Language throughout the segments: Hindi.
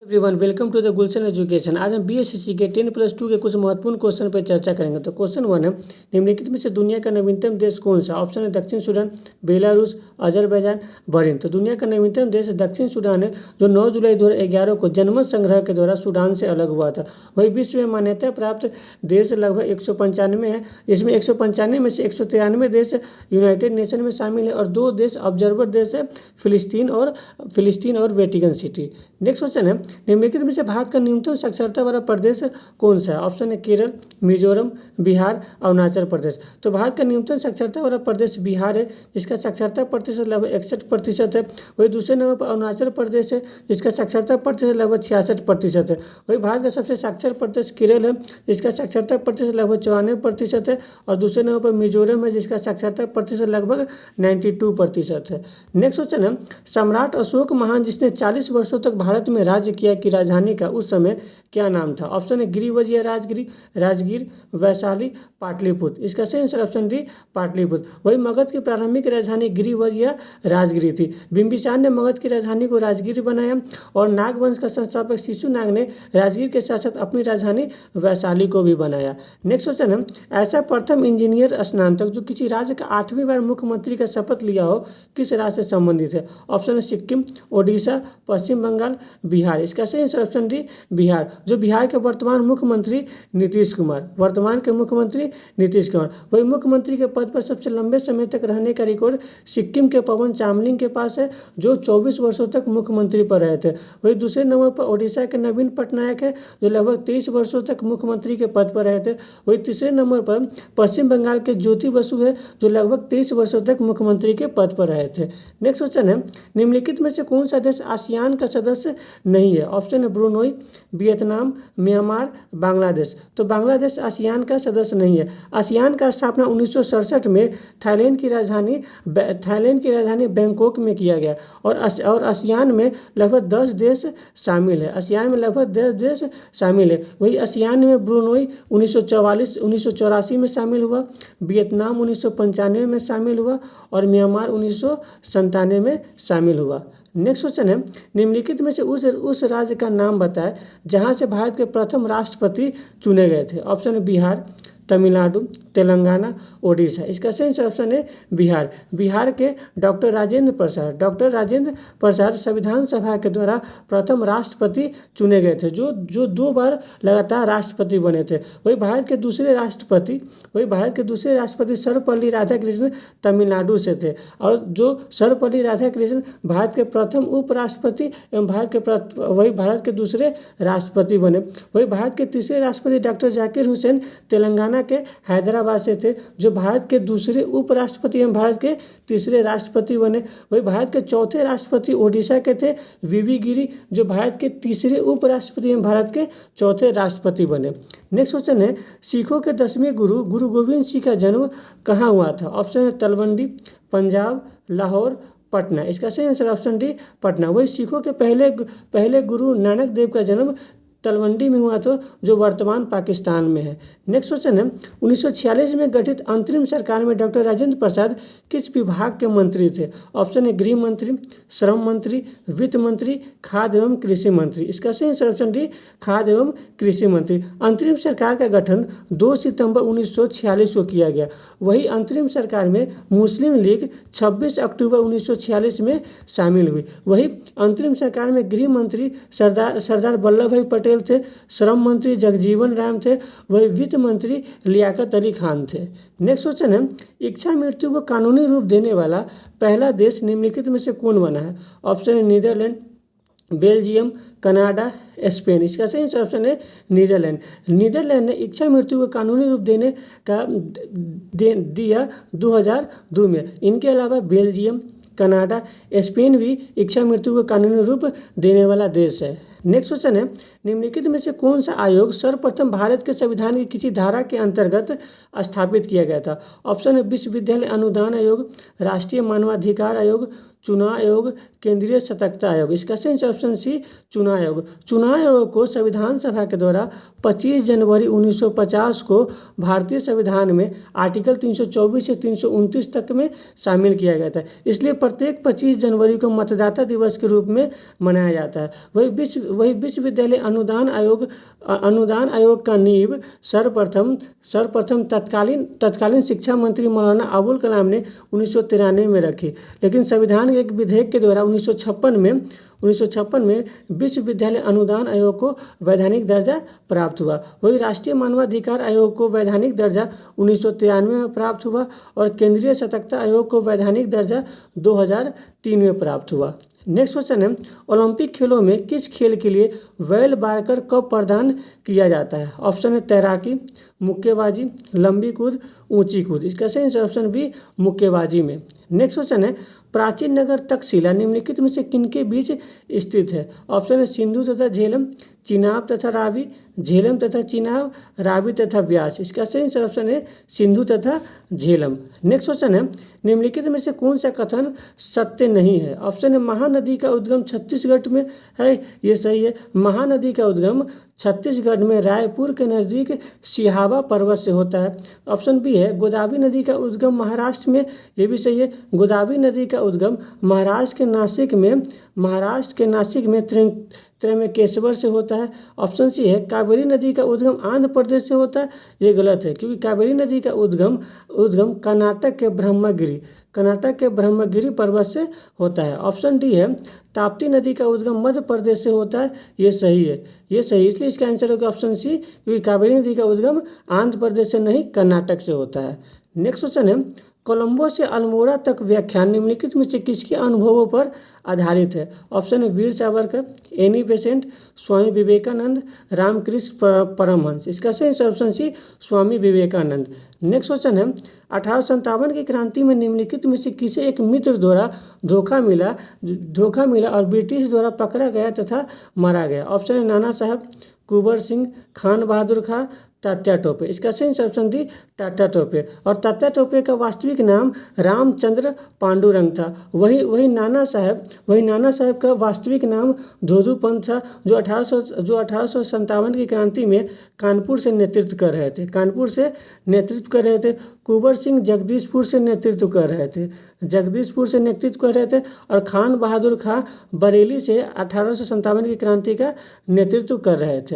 Everyone welcome to the Gulshan education. आज हम बीएसएससी के 10+2 के कुछ महत्वपूर्ण क्वेश्चन पर चर्चा करेंगे। तो क्वेश्चन 1 है, निम्नलिखित में से दुनिया का नवीनतम देश कौन सा? ऑप्शन है दक्षिण सूडान, बेलारूस, अजरबैजान, बहरीन। तो दुनिया का नवीनतम देश दक्षिण सूडान है, जो 9 जुलाई 2011 को जनमत संग्रह के द्वारा सूडान से अलग हुआ था। वही विश्व में मान्यता प्राप्त देश लगभग 195 है, जिसमें 195 में से 193 देश यूनाइटेड नेशन में शामिल है और 2 देश ऑब्जर्वर देश है, फिलिस्तीन और वेटिकन सिटी। नेक्स्ट क्वेश्चन है, निम्नलिखित में से भारत का न्यूनतम साक्षरता वाला प्रदेश कौन सा है? ऑप्शन है केरल, मिजोरम, बिहार, अरुणाचल प्रदेश। तो भारत का न्यूनतम साक्षरता वाला प्रदेश बिहार है, जिसका साक्षरता प्रतिशत लगभग 61% है। वही दूसरे नंबर पर अरुणाचल प्रदेश है, जिसका साक्षरता प्रतिशत लगभग 66% है। वही भारत का सबसे साक्षर प्रदेश केरल है, जिसका साक्षरता प्रतिशत लगभग 94% है। और दूसरे नंबर पर मिजोरम है, जिसका साक्षरता प्रतिशत लगभग 92% है। नेक्स्ट क्वेश्चन है, सम्राट अशोक महान जिसने 40 वर्षों तक भारत में राज्य किया की राजधानी का उस समय क्या नाम था? ऑप्शन है गिरिवज या राजगीर, वैशाली, पाटलिपुत्र। इसका सही आंसर ऑप्शन डी पाटलिपुत्र। वही मगध की प्रारंभिक राजधानी गिरिवज या राजगिरी थी। बिंबिसार ने मगध की राजधानी को राजगीर बनाया और नाग वंश का संस्थापक शिशुनाग ने राजगीर के साथ साथ अपनी राजधानी वैशाली को भी बनाया। नेक्स्ट क्वेश्चन है, ऐसा प्रथम इंजीनियर स्नातक जो किसी राज्य का 8वीं बार मुख्यमंत्री का शपथ लिया हो किस राज्य से संबंधित है? ऑप्शन है सिक्किम, ओडिशा, पश्चिम बंगाल, बिहार। इसका सही आंसर ऑप्शन डी बिहार। जो बिहार के वर्तमान मुख्यमंत्री नीतीश कुमार, वही मुख्यमंत्री के पद पर सबसे लंबे समय तक रहने का रिकॉर्ड सिक्किम के पवन चामलिंग के पास है, जो 24 वर्षों तक मुख्यमंत्री पर रहे थे। वही दूसरे नंबर पर ओडिशा के नवीन पटनायक है, जो लगभग 23 वर्षों तक मुख्यमंत्री के पद पर रहे थे। वही तीसरे नंबर पर पश्चिम बंगाल के ज्योति बसु है, जो लगभग 23 वर्षों तक मुख्यमंत्री के पद पर रहे थे। नेक्स्ट क्वेश्चन है, निम्नलिखित में से कौन सा देश आसियान का सदस्य नहीं है? ऑप्शन है ब्रुनोई, वियतनाम, म्यांमार, बांग्लादेश। तो बांग्लादेश आसियान का सदस्य नहीं है। आसियान का स्थापना 1967 में थाईलैंड की राजधानी बैंकॉक में किया गया और आसियान में लगभग 10 देश शामिल है। वही आसियान में ब्रुनोई 1984 में शामिल हुआ, वियतनाम 1995 में शामिल हुआ और म्यांमार 1997 में शामिल हुआ। नेक्स्ट क्वेश्चन है, निम्नलिखित में से उस राज्य का नाम बताएं जहां से भारत के प्रथम राष्ट्रपति चुने गए थे। ऑप्शन है बिहार, तमिलनाडु, तेलंगाना, ओडिशा। इसका सही ऑप्शन है बिहार। बिहार के डॉक्टर राजेंद्र प्रसाद संविधान सभा के द्वारा प्रथम राष्ट्रपति चुने गए थे, जो 2 बार लगातार राष्ट्रपति बने थे। वही भारत के दूसरे राष्ट्रपति सर्वपल्ली राधाकृष्णन तमिलनाडु से थे और जो सर्वपल्ली राधाकृष्णन भारत के प्रथम उपराष्ट्रपति एवं भारत के दूसरे राष्ट्रपति बने। वही भारत के तीसरे राष्ट्रपति डॉक्टर जाकिर हुसैन तेलंगाना के हैदराबाद से थे, जो भारत के दूसरे उपराष्ट्रपति एवं भारत के तीसरे राष्ट्रपति बने। वही भारत के चौथे राष्ट्रपति ओडिशा के थे वीवी गिरी, जो भारत के तीसरे उपराष्ट्रपति एवं भारत के चौथे राष्ट्रपति बने। नेक्स्ट क्वेश्चन है, सिखों के 10वें गुरु गोविंद सिंह का जन्म कहाँ हुआ था? ऑप्शन है तलवंडी, पंजाब, लाहौर, पटना। इसका सही आंसर ऑप्शन डी पटना। वही सिखों के पहले गुरु नानक देव का जन्म तलवंडी में हुआ था, जो वर्तमान पाकिस्तान में है। नेक्स्ट क्वेश्चन है, 1946 में गठित अंतरिम सरकार में डॉक्टर राजेंद्र प्रसाद किस विभाग के मंत्री थे? ऑप्शन है गृह मंत्री, श्रम मंत्री, वित्त मंत्री, खाद्य एवं कृषि मंत्री। इसका सही ऑप्शन डी खाद्य एवं कृषि मंत्री। अंतरिम सरकार का गठन 2 सितंबर 1946 को किया गया। वही अंतरिम सरकार में मुस्लिम लीग 26 अक्टूबर 1946 में शामिल हुई। वही अंतरिम सरकार में गृह मंत्री सरदार वल्लभ भाई पटेल थे, श्रम मंत्री जगजीवन राम थे, वही वित्त मंत्री लियाकत अली खान थे। नेक्स्ट क्वेश्चन है, इच्छा मृत्यु को कानूनी रूप देने वाला पहला देश निम्नलिखित में से कौन बना है? ऑप्शन है नीदरलैंड, बेल्जियम, कनाडा, स्पेन। इसका सही ऑप्शन है नीदरलैंड। नीदरलैंड ने इच्छा मृत्यु को कानूनी रूप देने का दिया 2002 में। इनके अलावा बेल्जियम, कनाडा, स्पेन भी इच्छा मृत्यु को कानूनी रूप देने वाला देश है। नेक्स्ट क्वेश्चन है, निम्नलिखित में से कौन सा आयोग सर्वप्रथम भारत के संविधान की किसी धारा के अंतर्गत स्थापित किया गया था? ऑप्शन है विश्वविद्यालय अनुदान आयोग, राष्ट्रीय मानवाधिकार आयोग, चुनाव आयोग, केंद्रीय सतर्कता आयोग। इसका सही ऑप्शन सी चुनाव आयोग। चुनाव आयोग को संविधान सभा के द्वारा 25 जनवरी 1950 को भारतीय संविधान में आर्टिकल 324 से 329 तक में शामिल किया गया था। इसलिए प्रत्येक 25 जनवरी को मतदाता दिवस के रूप में मनाया जाता है। वही विश्वविद्यालय अनुदान आयोग का नींव सर्वप्रथम तत्कालीन शिक्षा मंत्री मौलाना अबुल कलाम ने 1993 में रखी। लेकिन संविधान के एक विधेयक के द्वारा 1956 में विश्वविद्यालय अनुदान आयोग को वैधानिक दर्जा प्राप्त हुआ। वही राष्ट्रीय मानवाधिकार आयोग को वैधानिक दर्जा 1993 में प्राप्त हुआ और केंद्रीय सतर्कता आयोग को वैधानिक दर्जा 2003 में प्राप्त हुआ। नेक्स्ट क्वेश्चन है, ओलंपिक खेलों में किस खेल के लिए वेल बारकर कप प्रदान किया जाता है? ऑप्शन है तैराकी, मुक्केबाजी, लंबी कूद, ऊंची कूद। इसका सही ऑप्शन बी मुक्केबाजी में। नेक्स्ट क्वेश्चन है, प्राचीन नगर तक्षशिला निम्नलिखित में से किनके बीच स्थित है? ऑप्शन है सिंधु तथा झेलम, चिनाब तथा रावी, झेलम तथा चिनाब, रावी तथा व्यास। इसका सही ऑप्शन है सिंधु तथा झेलम। नेक्स्ट क्वेश्चन है, निम्नलिखित में से कौन सा कथन सत्य नहीं है? ऑप्शन है महानदी का उद्गम छत्तीसगढ़ में है, ये सही है। महानदी का उद्गम छत्तीसगढ़ में रायपुर के नज़दीक सिहावा पर्वत से होता है। ऑप्शन बी है गोदावरी नदी का उद्गम महाराष्ट्र में, ये भी सही है। गोदावरी नदी का उद्गम महाराष्ट्र के नासिक में त्र्यंबकेश्वर से होता है। ऑप्शन सी है कावेरी नदी का उद्गम आंध्र प्रदेश से होता है, ये गलत है क्योंकि कावेरी नदी का उद्गम कर्नाटक के ब्रह्मगिरी पर्वत से होता है। ऑप्शन डी है ताप्ती नदी का उद्गम मध्य प्रदेश से होता है, ये सही है। इसलिए इसका आंसर होगा ऑप्शन सी, क्योंकि कावेरी नदी का उद्गम आंध्र प्रदेश से नहीं कर्नाटक से होता है। नेक्स्ट क्वेश्चन है, कोलंबो से अल्मोड़ा तक व्याख्यान निम्नलिखित में से किसके अनुभवों पर आधारित है? ऑप्शन है वीर सावरकर, एनी बेसेंट, स्वामी विवेकानंद, रामकृष्ण परमहंस। इसका सही option C Swami Vivekananda. Next question है, 1857 की क्रांति में निम्नलिखित में से किसे एक मित्र द्वारा धोखा मिला और ब्रिटिश द्वारा पकड़ा गया तथा मारा गया? ऑप्शन है नाना साहब, कुंवर सिंह, खान बहादुर खां, तात्या टोपे। इसका सही ऑप्शन दी तात्या टोपे। और तात्या टोपे का वास्तविक नाम रामचंद्र पांडुरंग था। वही नाना साहब का वास्तविक नाम धोधू पंत था, जो 1857 की क्रांति में कानपुर से नेतृत्व कर रहे थे। कुंवर सिंह जगदीशपुर से नेतृत्व कर रहे थे और खान बहादुर खां बरेली से 1857 की क्रांति का नेतृत्व कर रहे थे।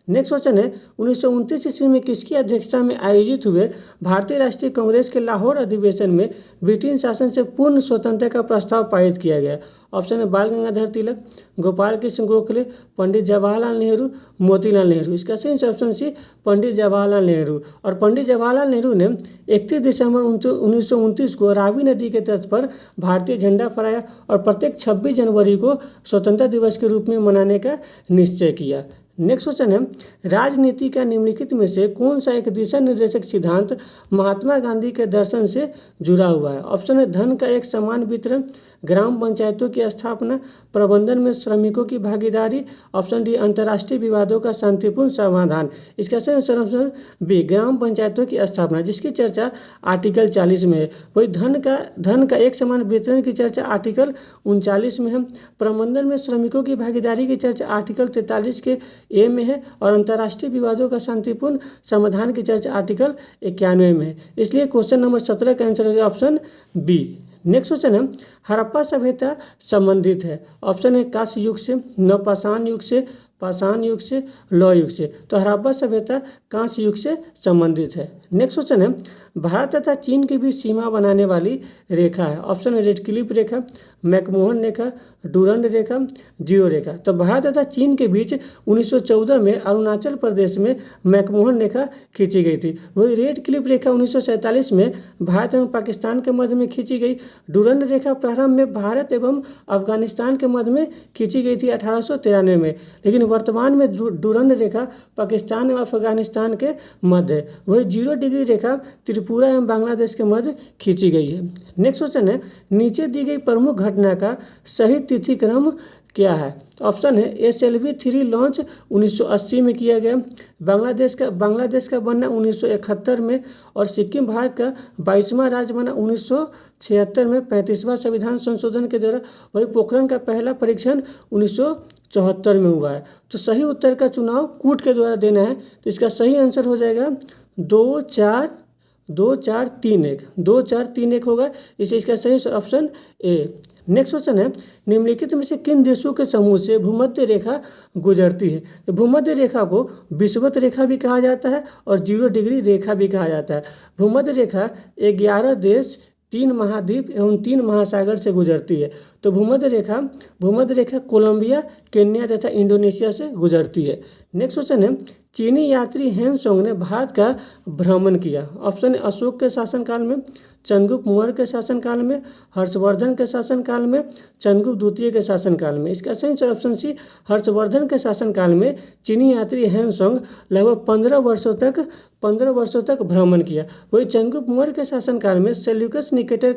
नेक्स्ट क्वेश्चन है, 1929 ईस्वी में किसकी अध्यक्षता में आयोजित हुए भारतीय राष्ट्रीय कांग्रेस के लाहौर अधिवेशन में ब्रिटिश शासन से पूर्ण स्वतंत्रता का प्रस्ताव पारित किया गया? ऑप्शन है बाल गंगाधर तिलक, गोपाल कृष्ण गोखले, पंडित जवाहरलाल नेहरू, मोतीलाल नेहरू। इसका सही ऑप्शन सी पंडित जवाहरलाल नेहरू। और पंडित जवाहरलाल नेहरू ने 31 दिसंबर 1929 को रावी नदी के तट पर भारतीय झंडा फहराया और प्रत्येक 26 जनवरी को स्वतंत्रता दिवस के रूप में मनाने का निश्चय किया। नेक्स्ट क्वेश्चन है, राजनीति का निम्नलिखित में से कौन सा एक दिशा निर्देशक सिद्धांत महात्मा गांधी के दर्शन से जुड़ा हुआ है? ऑप्शन है धन का एक समान वितरण, ग्राम पंचायतों की स्थापना, प्रबंधन में श्रमिकों की भागीदारी। ऑप्शन डी अंतर्राष्ट्रीय विवादों का शांतिपूर्ण समाधान। इसका सही ऑप्शन बी ग्राम पंचायतों की स्थापना, जिसकी चर्चा आर्टिकल 40 में है। वही धन का एक समान वितरण की चर्चा आर्टिकल 39 में है। प्रबंधन में श्रमिकों की भागीदारी की चर्चा आर्टिकल 43 के ए में है और अंतर्राष्ट्रीय विवादों का शांतिपूर्ण समाधान की चर्चा आर्टिकल 91 में है। इसलिए क्वेश्चन नंबर 17 का आंसर होगा ऑप्शन बी। नेक्स्ट क्वेश्चन है, हड़प्पा सभ्यता संबंधित है? ऑप्शन है कांस्य युग से, नवपाषाण युग से, पाषाण युग से, लौह युग से। तो हड़प्पा सभ्यता कांस्य युग से संबंधित है। नेक्स्ट क्वेश्चन है, भारत तथा चीन के बीच सीमा बनाने वाली रेखा है? ऑप्शन है रेड क्लिफ रेखा, मैकमोहन रेखा, डूरंड रेखा, जीरो रेखा। तो भारत तथा चीन के बीच 1914 में अरुणाचल प्रदेश में मैकमोहन रेखा खींची गई थी। वही रेड क्लिफ रेखा 1947 में भारत एवं पाकिस्तान के मध्य में खींची गई। डूरंड रेखा प्रारंभ में भारत एवं अफगानिस्तान के मध्य में खींची गई थी 1893 में, लेकिन वर्तमान में डूरंड रेखा पाकिस्तान एवं अफगानिस्तान के मध्य है। वही 0 डिग्री रेखा त्रिपुरा एवं बांग्लादेश के मध्य खींची गई है। नेक्स्ट क्वेश्चन है, नीचे दी गई प्रमुख घटना का सही तिथिक्रम क्या है? तो ऑप्शन है SLV-3 लॉन्च 1980 में किया गया, बांग्लादेश का बनना 1971 में, और सिक्किम भारत का 22वां राज्य बना 1976 में 35वां संविधान संशोधन के द्वारा। वही पोखरण का पहला परीक्षण 1974 में हुआ है। तो सही उत्तर का चुनाव कूट के द्वारा देना है। तो इसका सही आंसर हो जाएगा 2-4-3-1 होगा। इसे इसका सही ऑप्शन ए। नेक्स्ट क्वेश्चन है, निम्नलिखित में से किन देशों के समूह से भूमध्य रेखा गुजरती है? तो भूमध्य रेखा को विषुवत रेखा भी कहा जाता है और 0 डिग्री रेखा भी कहा जाता है। भूमध्य रेखा 11 देश, 3 महाद्वीप एवं 3 महासागर से गुजरती है। तो भूमध्य रेखा कोलंबिया, केन्या तथा इंडोनेशिया से गुजरती है। नेक्स्ट क्वेश्चन है, चीनी यात्री ह्वेनसांग ने भारत का भ्रमण किया। ऑप्शन है अशोक के शासनकाल में, चंद्रगुप्त मौर्य के शासनकाल में, हर्षवर्धन के शासनकाल में, चंद्रगुप्त द्वितीय के शासनकाल में। इसका सही ऑप्शन सी, हर्षवर्धन के शासनकाल में चीनी यात्री ह्वेनसांग लगभग 15 वर्षों तक भ्रमण किया। वही चंद्रगुप्त मौर्य के शासनकाल में सेल्यूकस निकेटर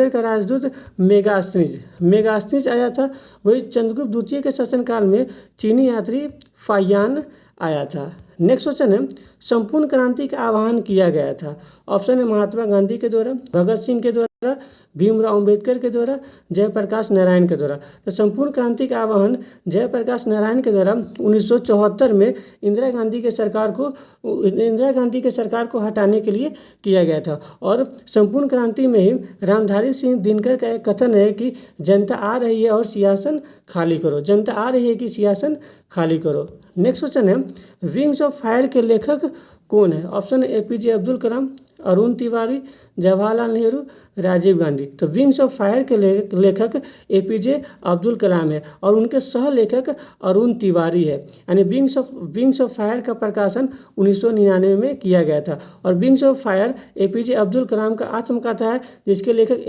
का राजदूत मेगास्थनीज आया था। वही चंद्रगुप्त द्वितीय के शासनकाल में चीनी यात्री फायान आया था। नेक्स्ट क्वेश्चन है, संपूर्ण क्रांति का आह्वान किया गया था। ऑप्शन है महात्मा गांधी के द्वारा, भगत सिंह के द्वारा, भीमराव अंबेडकर के द्वारा, जयप्रकाश नारायण के द्वारा। तो संपूर्ण क्रांति का आह्वान जयप्रकाश नारायण के द्वारा 1974 में इंदिरा गांधी के सरकार को हटाने के लिए किया गया था। और संपूर्ण क्रांति में ही रामधारी सिंह दिनकर का एक कथन है कि जनता आ रही है और सिंहासन खाली करो, जनता आ रही है कि सिंहासन खाली करो। नेक्स्ट क्वेश्चन है, विंग्स ऑफ फायर के लेखक कौन है? ऑप्शन है APJ अब्दुल कलाम, अरुण तिवारी, जवाहरलाल नेहरू, राजीव गांधी। तो विंग्स ऑफ फायर के लेखक APJ अब्दुल कलाम है और उनके सह लेखक अरुण तिवारी है। यानी विंग्स ऑफ फायर का प्रकाशन 1999 में किया गया था। और wings of fire APJ Abdul Kalam का आत्मकथा है, जिसके लेखक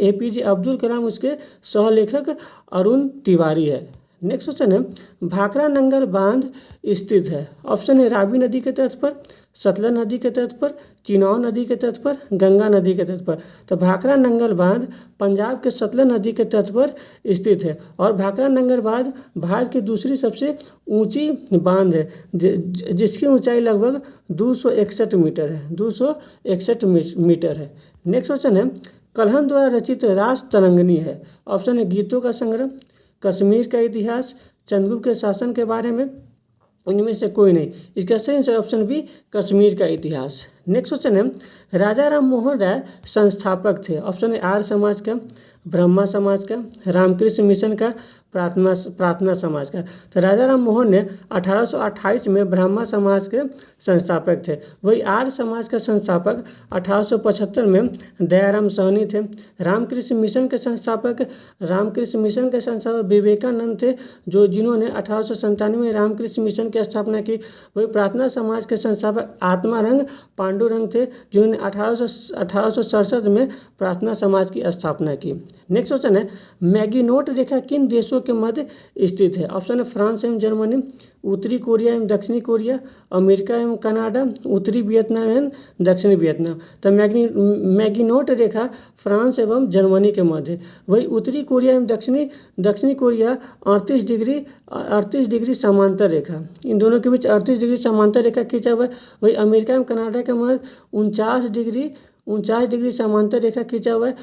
APJ अब्दुल कलाम, उसके सह लेखक अरुण तिवारी है। नेक्स्ट क्वेश्चन है, भाखड़ा नंगल बांध स्थित है। ऑप्शन है रावी नदी के तट पर, सतलज नदी के तट पर, चिनाब नदी के तट पर, गंगा नदी के तट पर। तो भाखड़ा नंगल बांध पंजाब के सतलज नदी के तट पर स्थित है। और भाखड़ा नंगल बांध भारत की दूसरी सबसे ऊंची बांध है, जिसकी ऊंचाई लगभग 261 मीटर है। नेक्स्ट क्वेश्चन है, कल्हण द्वारा रचित रास तरंगिणी है। ऑप्शन है गीतों का संग्रह, कश्मीर का इतिहास, चंद्रगुप्त के शासन के बारे में, इनमें से कोई नहीं। इसका सही ऑप्शन बी, कश्मीर का इतिहास। नेक्स्ट क्वेश्चन है, राजा राम मोहन राय संस्थापक थे। ऑप्शन है आर्य समाज का, ब्रह्मा समाज का, रामकृष्ण मिशन का, प्रार्थना समाज का। तो राजा राम मोहन ने 1828 में ब्रह्मा समाज के संस्थापक थे। वही आर्य समाज का संस्थापक 1875 में दयाराम साहनी थे। रामकृष्ण मिशन के संस्थापक विवेकानंद थे, जिन्होंने 1897 में रामकृष्ण मिशन की स्थापना की। वही प्रार्थना समाज के संस्थापक आत्मारंग पांडुरंग थे, जिन्होंने 1867 में प्रार्थना समाज की स्थापना की। नेक्स्ट क्वेश्चन है, मैगीनोट रेखा किन देशों के मध्य स्थित है? ऑप्शन है फ्रांस एवं जर्मनी, उत्तरी कोरिया एवं दक्षिणी कोरिया, अमेरिका एवं कनाडा, उत्तरी वियतनाम एवं दक्षिणी वियतनाम। तो मैगीनोट रेखा फ्रांस एवं जर्मनी के मध्य। वही उत्तरी कोरिया एवं दक्षिणी कोरिया 38 डिग्री समांतर रेखा, इन दोनों के बीच 38 डिग्री समांतर रेखा खींचा हुआ है। वही अमेरिका एवं कनाडा के मध्य 49 डिग्री समांतर रेखा खींचा हुआ है।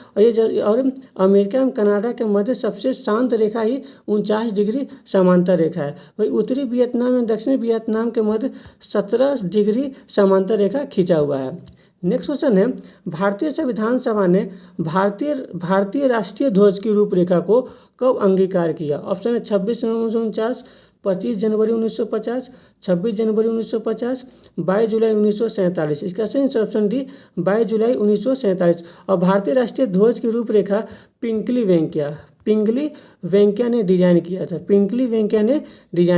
और अमेरिका एवं कनाडा के मध्य सबसे शांत रेखा ही 49 डिग्री समांतर रेखा है। वही उत्तरी वियतनाम एवं दक्षिणी वियतनाम के मध्य 17 डिग्री समांतर रेखा खींचा हुआ है। नेक्स्ट क्वेश्चन है, भारतीय संविधान सभा ने भारतीय राष्ट्रीय ध्वज की रूपरेखा को कब अंगीकार किया? ऑप्शन है 26 नवंबर 1949, 25 जनवरी 1950, 26 जनवरी 1950, 22 जुलाई 1947। इसका सही ऑप्शन डी, 22 जुलाई 1947। और भारतीय राष्ट्रीय ध्वज की रूपरेखा पिंगली वेंकैया ने डिजाइन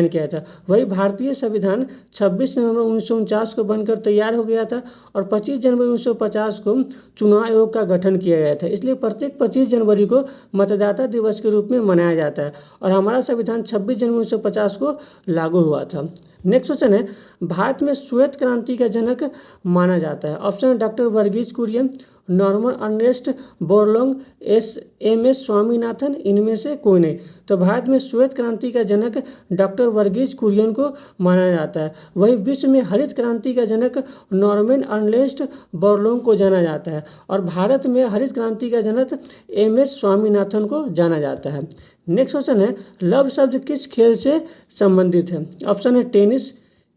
किया था। वही भारतीय संविधान 26 नवंबर 1949 को बनकर तैयार हो गया था और 25 जनवरी 1950 को चुनाव आयोग का गठन किया गया था। इसलिए प्रत्येक 25 जनवरी को मतदाता दिवस के रूप में मनाया जाता है और हमारा संविधान 26 जनवरी 1950 को लागू हुआ था। नेक्स्ट क्वेश्चन है, भारत में श्वेत क्रांति का जनक माना जाता है। ऑप्शन है doctor Verghese Kurien, Norman Ernest Borlaug, M S Swaminathan, इनमें से कोई नहीं। तो भारत में श्वेत क्रांति का जनक डॉक्टर वर्गीज कुरियन को माना जाता है। वहीं विश्व में हरित क्रांति का जनक नॉर्मन अर्नेस्ट बोरलॉग को जाना जाता है और भारत में हरित क्रांति का जनक एम.एस. स्वामीनाथन को जाना जाता है। नेक्स्ट क्वेश्चन है, लव शब्द किस खेल से संबंधित है? ऑप्शन है टेनिस,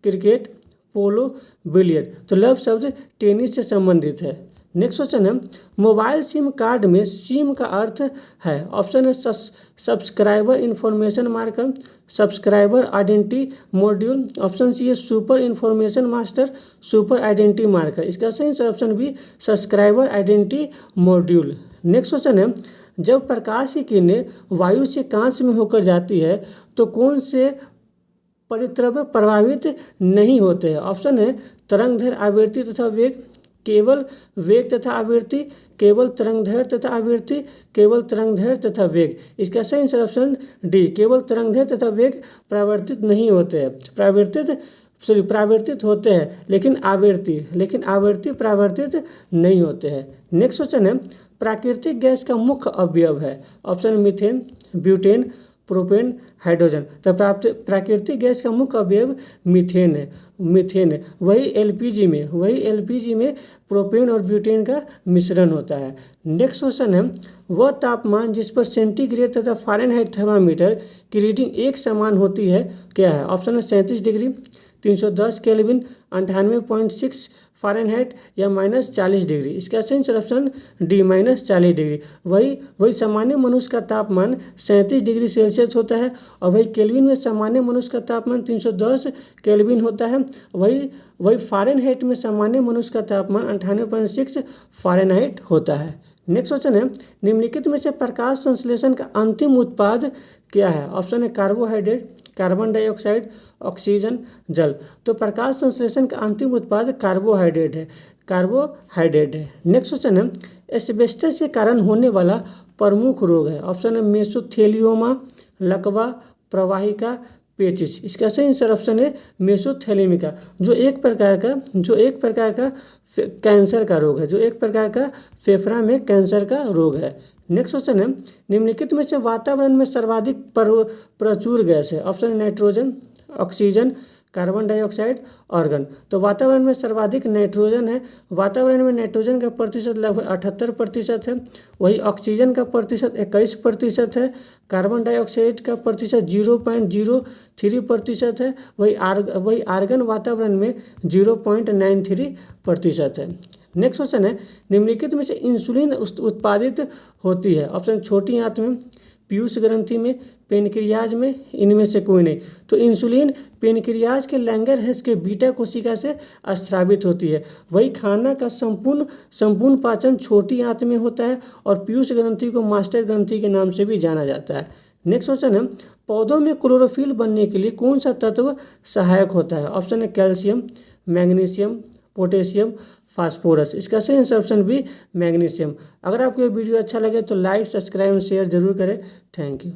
क्रिकेट, पोलो, बिलियर्ड। तो लव शब्द टेनिस से संबंधित है। नेक्स्ट क्वेश्चन है, मोबाइल सिम कार्ड में सिम का अर्थ है? ऑप्शन है subscriber information marker, subscriber identity module, option C है super information master, super identity marker. इसका सही option B subscriber identity module. Next question है, जब प्रकाश की किरणें वायु से कांच में होकर जाती है तो कौन से परिद्रव्य प्रभावित नहीं होते हैं? ऑप्शन है तरंगदैर्घ्य, आवृत्ति तथा वेग, केवल वेग तथा आवृत्ति, केवल तरंगदैर्घ्य तथा आवृत्ति, केवल तरंगदैर्घ्य तथा वेग। इसका सही ऑप्शन डी, केवल तरंगदैर्घ्य तथा वेग परावर्तित नहीं होते हैं, परावर्तित होते हैं लेकिन आवृत्ति परावर्तित नहीं होते हैं। नेक्स्ट क्वेश्चन है, प्राकृतिक गैस का मुख्य अवयव है? Option methane, butane, propane, hydrogen. तो प्राकृतिक गैस का मुख्य अवयव मीथेन है। वही एलपीजी में प्रोपेन और ब्यूटेन का मिश्रण होता है। नेक्स्ट क्वेश्चन है, वह तापमान जिस पर सेंटीग्रेड तथा फ़ारेनहाइट थर्मामीटर की रीडिंग एक समान होती है क्या है? ऑप्शन है 37 डिग्री, 310 केल्विन, 98.6 फ़ारेनहाइट या -40 डिग्री। इसका सही ऑप्शन डी -40 डिग्री। वही सामान्य मनुष्य का तापमान 37 डिग्री सेल्सियस होता है और वही केल्विन में सामान्य मनुष्य का तापमान 310 केल्विन होता है। वही फ़ारेनहाइट में सामान्य मनुष्य का तापमान 98.6 फ़ारेनहाइट होता है। नेक्स्ट क्वेश्चन है, निम्नलिखित में से प्रकाश संश्लेषण का अंतिम उत्पाद क्या है? ऑप्शन है कार्बोहाइड्रेट, कार्बन डाइऑक्साइड, ऑक्सीजन, जल। तो प्रकाश संश्लेषण का अंतिम उत्पाद कार्बोहाइड्रेट है। नेक्स्ट क्वेश्चन है, एस्बेस्टस के कारण होने वाला प्रमुख रोग है? ऑप्शन है मेसोथेलियोमा, लकवा, प्रवाहिका, पेचिस। इसका सही ऑप्शन है मेसोथेलिमिका, जो एक प्रकार का कैंसर का रोग है, जो एक प्रकार का फेफड़ा में कैंसर का रोग है। नेक्स्ट क्वेश्चन है, निम्नलिखित में से वातावरण में सर्वाधिक प्रचुर गैस है? Option nitrogen, oxygen, carbon dioxide, argon. तो वातावरण में सर्वाधिक नाइट्रोजन है। वातावरण में नाइट्रोजन का प्रतिशत लगभग 78% है। वही ऑक्सीजन का प्रतिशत 21% है। कार्बन डाइऑक्साइड का प्रतिशत 0.03% है। वही आर्गन वातावरण में 0.93% है। नेक्स्ट क्वेश्चन है, निम्नलिखित में से इंसुलिन उत्पादित होती है? ऑप्शन छोटी आंत में, पीयूष ग्रंथि में, पेनक्रियाज में, इनमें से कोई नहीं। तो इंसुलिन पेनक्रियाज के लैंगरहैंस के बीटा कोशिका से स्रावित होती है। वही खाना का संपूर्ण पाचन छोटी आंत में होता है और पीयूष ग्रंथि को मास्टर ग्रंथि के नाम से भी जाना जाता है। नेक्स्ट क्वेश्चन है, पौधों में क्लोरोफिल बनने के लिए कौन सा तत्व सहायक होता है? ऑप्शन है कैल्शियम, मैग्नीशियम, पोटेशियम, फास्फोरस। इसका सही ऑप्शन भी मैग्नीशियम। अगर आपको ये वीडियो अच्छा लगे तो लाइक, सब्सक्राइब, शेयर जरूर करें। Thank you.